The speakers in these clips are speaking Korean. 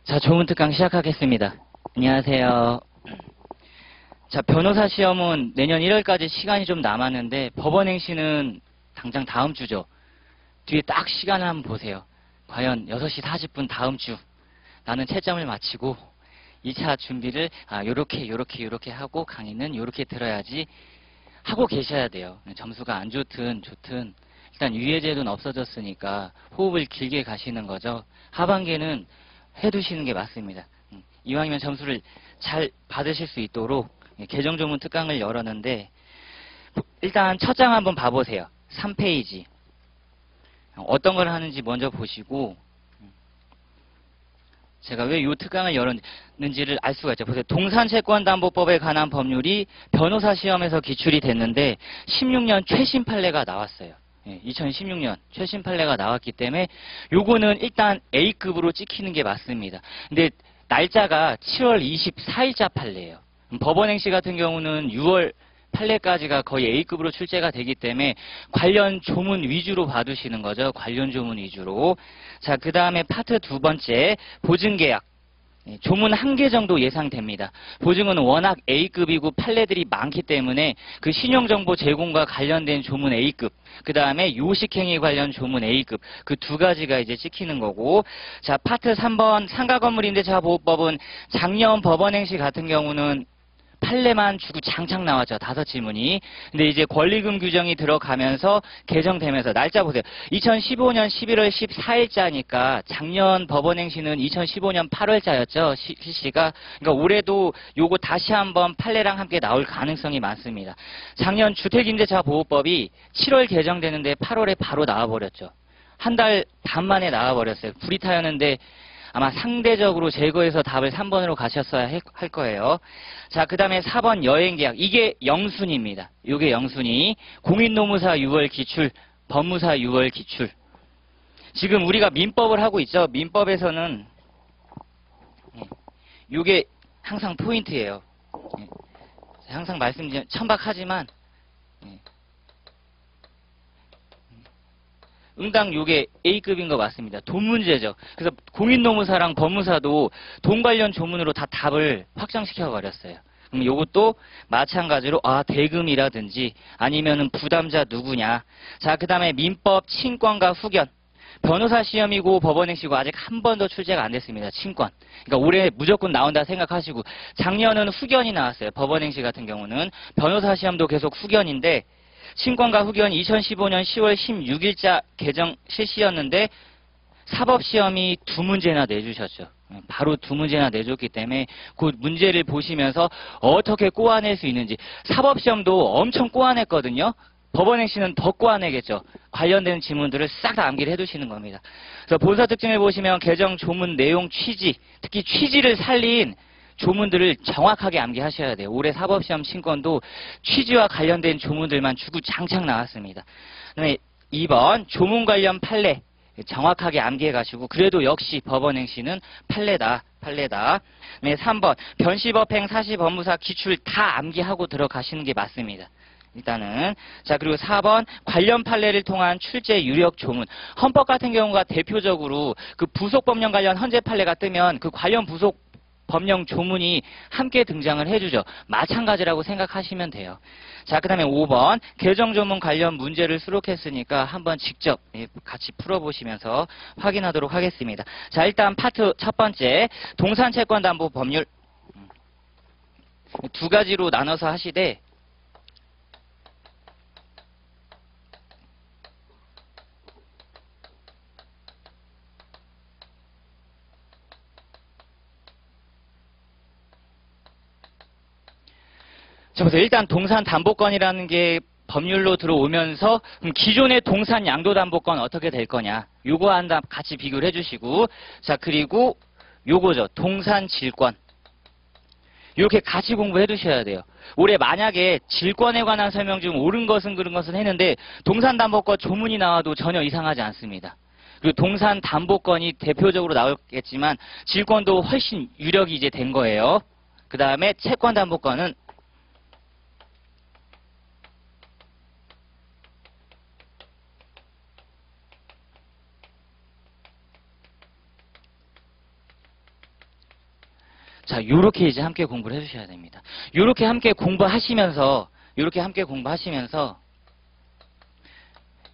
자, 조문특강 시작하겠습니다. 안녕하세요. 자, 변호사 시험은 내년 1월까지 시간이 좀 남았는데 법원행시는 당장 다음 주죠. 뒤에 딱 시간을 한번 보세요. 과연 6시 40분 다음 주 나는 채점을 마치고 2차 준비를 요렇게 하고 강의는 요렇게 들어야지 하고 계셔야 돼요. 점수가 안 좋든 좋든 일단 유예제도는 없어졌으니까 호흡을 길게 가시는 거죠. 하반기에는 해두시는 게 맞습니다. 이왕이면 점수를 잘 받으실 수 있도록 개정 조문 특강을 열었는데 일단 첫 장 한번 봐보세요. 3페이지. 어떤 걸 하는지 먼저 보시고 제가 왜 이 특강을 열었는지를 알 수가 있죠. 보세요. 동산채권담보법에 관한 법률이 변호사 시험에서 기출이 됐는데 16년 최신 판례가 나왔어요. 2016년 최신 판례가 나왔기 때문에 요거는 일단 A급으로 찍히는 게 맞습니다. 근데 날짜가 7월 24일자 판례예요. 법원행시 같은 경우는 6월 판례까지가 거의 A급으로 출제가 되기 때문에 관련 조문 위주로 봐두시는 거죠. 관련 조문 위주로. 자, 그 다음에 파트 두 번째 보증계약. 조문 1개 정도 예상됩니다. 보증은 워낙 A급이고 판례들이 많기 때문에 그 신용정보 제공과 관련된 조문 A급, 그 다음에 요식행위 관련 조문 A급, 그 두 가지가 이제 찍히는 거고, 자, 파트 3번 상가건물임대차보호법은 작년 법원행시 같은 경우는 판례만 주고 장창 나왔죠. 5지문이. 근데 이제 권리금 규정이 들어가면서 개정되면서 날짜 보세요. 2015년 11월 14일자니까 작년 법원행시는 2015년 8월자였죠. 실시가. 그러니까 올해도 요거 다시 한번 판례랑 함께 나올 가능성이 많습니다. 작년 주택임대차보호법이 7월 개정되는데 8월에 바로 나와버렸죠. 한 달 반 만에 나와버렸어요. 불이 타였는데 아마 상대적으로 제거해서 답을 3번으로 가셨어야 할 거예요. 자, 그 다음에 4번 여행계약. 이게 영순입니다. 이게 영순이. 공인노무사 6월 기출, 법무사 6월 기출. 지금 우리가 민법을 하고 있죠. 민법에서는 이게 항상 포인트예요. 항상 말씀드린 천박하지만 응당 요게 A급인 거 맞습니다. 돈 문제죠. 그래서 공인노무사랑 법무사도 돈 관련 조문으로 다 답을 확정시켜 버렸어요. 그럼 요것도 마찬가지로 대금이라든지 아니면은 부담자 누구냐. 자, 그 다음에 민법 친권과 후견. 변호사 시험이고 법원행시고 아직 한 번도 출제가 안 됐습니다. 친권. 그러니까 올해 무조건 나온다 생각하시고 작년은 후견이 나왔어요. 법원행시 같은 경우는 변호사 시험도 계속 후견인데 친권과 후견이 2015년 10월 16일자 개정 실시였는데 사법시험이 2문제나 내주셨죠. 바로 2문제나 내줬기 때문에 그 문제를 보시면서 어떻게 꼬아낼 수 있는지. 사법시험도 엄청 꼬아냈거든요. 법원행시는 더 꼬아내겠죠. 관련된 지문들을 싹 다 암기를 해두시는 겁니다. 그래서 본사 특징을 보시면 개정 조문 내용 취지, 특히 취지를 살린 조문들을 정확하게 암기하셔야 돼요. 올해 사법시험 친권도 취지와 관련된 조문들만 주구장창 나왔습니다. 그다음에 2번 조문 관련 판례 정확하게 암기해 가시고 그래도 역시 법원행시는 판례다. 네, 3번 변시법행 사시법무사 기출 다 암기하고 들어가시는 게 맞습니다. 일단은 자, 그리고 4번 관련 판례를 통한 출제 유력 조문. 헌법 같은 경우가 대표적으로 그 부속법령 관련 헌재 판례가 뜨면 그 관련 부속 법령 조문이 함께 등장을 해주죠. 마찬가지라고 생각하시면 돼요. 자, 그 다음에 5번 개정 조문 관련 문제를 수록했으니까 한번 직접 같이 풀어보시면서 확인하도록 하겠습니다. 자, 일단 파트 첫 번째 동산채권담보 법률 2가지로 나눠서 하시되 자, 보세요. 일단 동산담보권이라는 게 법률로 들어오면서 기존의 동산 양도담보권 어떻게 될 거냐. 요거 한다 같이 비교를 해주시고 자, 그리고 요거죠. 동산질권. 이렇게 같이 공부해 두셔야 돼요. 올해 만약에 질권에 관한 설명 중 옳은 것은 그런 것은 했는데 동산담보권 조문이 나와도 전혀 이상하지 않습니다. 그리고 동산담보권이 대표적으로 나오겠지만 질권도 훨씬 유력이 이제 된 거예요. 그 다음에 채권담보권은 자, 요렇게 이제 함께 공부를 해주셔야 됩니다. 요렇게 함께 공부하시면서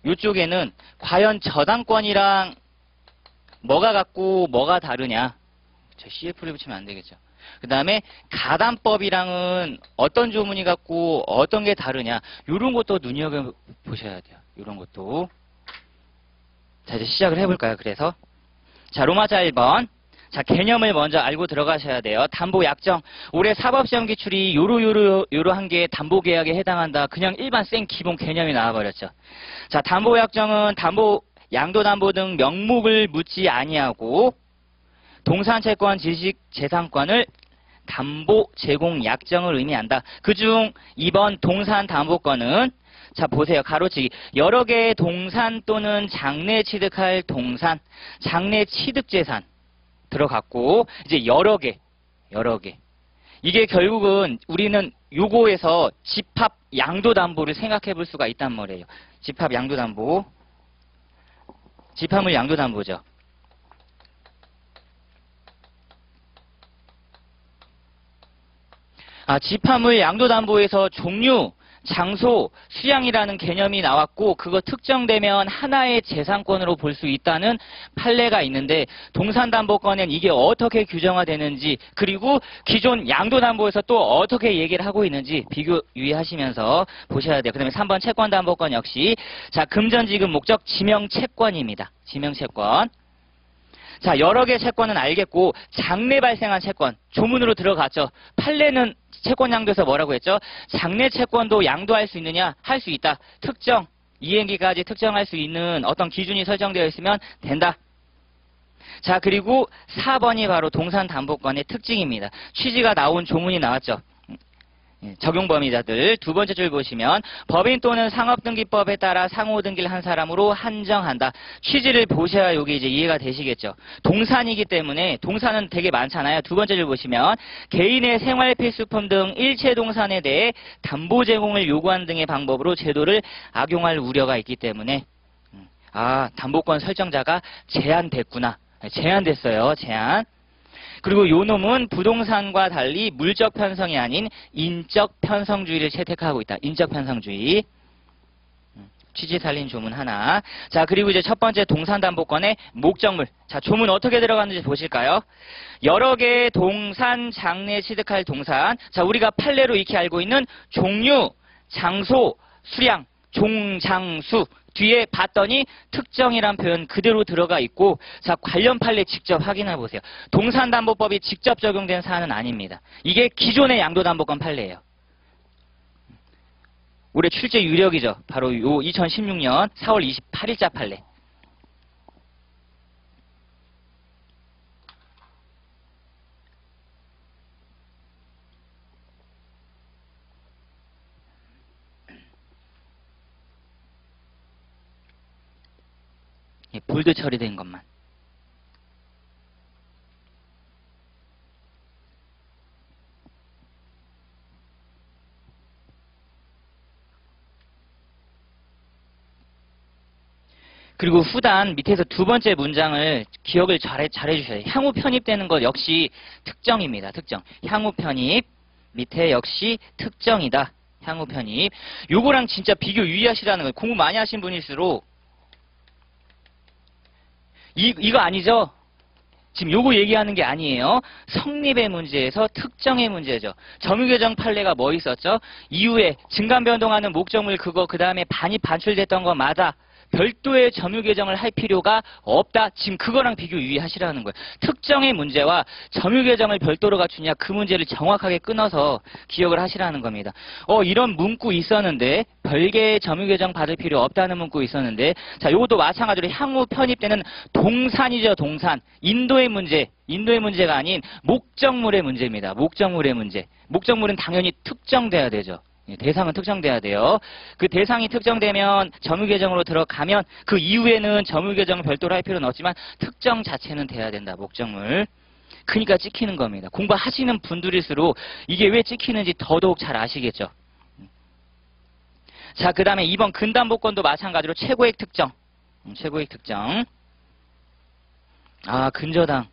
요쪽에는 과연 저당권이랑 뭐가 같고 뭐가 다르냐. 저 CF를 붙이면 안 되겠죠. 그 다음에 가담법이랑은 어떤 조문이 같고 어떤 게 다르냐. 요런 것도 눈여겨보셔야 돼요. 요런 것도. 자, 이제 시작을 해볼까요? 그래서. 자, 로마자 1번. 자, 개념을 먼저 알고 들어가셔야 돼요. 담보 약정. 올해 사법시험 기출이 요러한 게 담보 계약에 해당한다. 그냥 일반 생 기본 개념이 나와버렸죠. 자, 담보 약정은 양도담보 등 명목을 묻지 아니하고 동산채권 지식 재산권을 담보 제공 약정을 의미한다. 그중 2번 동산담보권은 자, 보세요. 가로치기. 여러 개의 동산 또는 장래 취득할 동산, 장래 취득재산 들어갔고, 이제 여러 개. 이게 결국은 우리는 요거에서 집합 양도담보를 생각해 볼 수가 있단 말이에요. 집합 양도담보. 집합물 양도담보죠. 집합물 양도담보에서 종류, 장소, 수량이라는 개념이 나왔고 그거 특정되면 하나의 재산권으로 볼 수 있다는 판례가 있는데 동산담보권엔 이게 어떻게 규정화되는지 그리고 기존 양도담보에서 또 어떻게 얘기를 하고 있는지 비교 유의하시면서 보셔야 돼요. 그 다음에 3번 채권담보권 역시 자 금전지급 목적 지명채권입니다. 지명채권. 자, 여러 개의 채권은 알겠고 장래 발생한 채권 조문으로 들어갔죠. 판례는 채권 양도에서 뭐라고 했죠? 장래 채권도 양도할 수 있느냐? 할 수 있다. 특정, 이행기까지 특정할 수 있는 어떤 기준이 설정되어 있으면 된다. 자, 그리고 4번이 바로 동산담보권의 특징입니다. 취지가 나온 조문이 나왔죠. 적용 범위자들 두 번째 줄 보시면 법인 또는 상업등기법에 따라 상호등기를 한 사람으로 한정한다. 취지를 보셔야 이게 이제 이해가 되시겠죠. 동산이기 때문에 동산은 되게 많잖아요. 두 번째 줄 보시면 개인의 생활필수품 등 일체 동산에 대해 담보 제공을 요구하는 등의 방법으로 제도를 악용할 우려가 있기 때문에 담보권 설정자가 제한됐구나. 제한됐어요. 제한. 그리고 요 놈은 부동산과 달리 물적 편성이 아닌 인적 편성주의를 채택하고 있다. 인적 편성주의. 취지 살린 조문 하나. 자, 그리고 이제 첫 번째 동산담보권의 목적물. 자, 조문 어떻게 들어갔는지 보실까요? 여러 개의 동산, 장래 취득할 동산. 자, 우리가 판례로 익히 알고 있는 종류, 장소, 수량, 종장수. 뒤에 봤더니 특정이란 표현 그대로 들어가 있고 자 관련 판례 직접 확인해 보세요. 동산담보법이 직접 적용된 사안은 아닙니다. 이게 기존의 양도담보권 판례예요. 올해 출제 유력이죠. 바로 요 2016년 4월 28일자 판례. 볼드 처리된 것만. 그리고 후단 밑에서 두 번째 문장을 기억을 잘해 주셔야 돼요. 향후 편입되는 것 역시 특정입니다. 특정. 향후 편입 밑에 역시 특정이다. 향후 편입. 요거랑 진짜 비교 유의하시라는 거예요. 공부 많이 하신 분일수록 이거 아니죠? 지금 요거 얘기하는 게 아니에요. 성립의 문제에서 특정의 문제죠. 점유개정 판례가 뭐 있었죠? 이후에 증감 변동하는 목적물 그거 그 다음에 반입 반출됐던 거 맞아. 별도의 점유개정을 할 필요가 없다. 지금 그거랑 비교 유의하시라는 거예요. 특정의 문제와 점유개정을 별도로 갖추냐 그 문제를 정확하게 끊어서 기억을 하시라는 겁니다. 이런 문구 있었는데 별개의 점유개정 받을 필요 없다는 문구 있었는데 자 요것도 마찬가지로 향후 편입되는 동산이죠. 동산. 인도의 문제가 아닌 목적물의 문제입니다. 목적물의 문제. 목적물은 당연히 특정돼야 되죠. 대상은 특정돼야 돼요. 그 대상이 특정되면 점유개정으로 들어가면 그 이후에는 점유개정을 별도로 할 필요는 없지만 특정 자체는 돼야 된다. 목적물. 그러니까 찍히는 겁니다. 공부하시는 분들일수록 이게 왜 찍히는지 더더욱 잘 아시겠죠. 자, 그 다음에 2번 근담보권도 마찬가지로 최고액 특정. 최고액 특정. 근저당.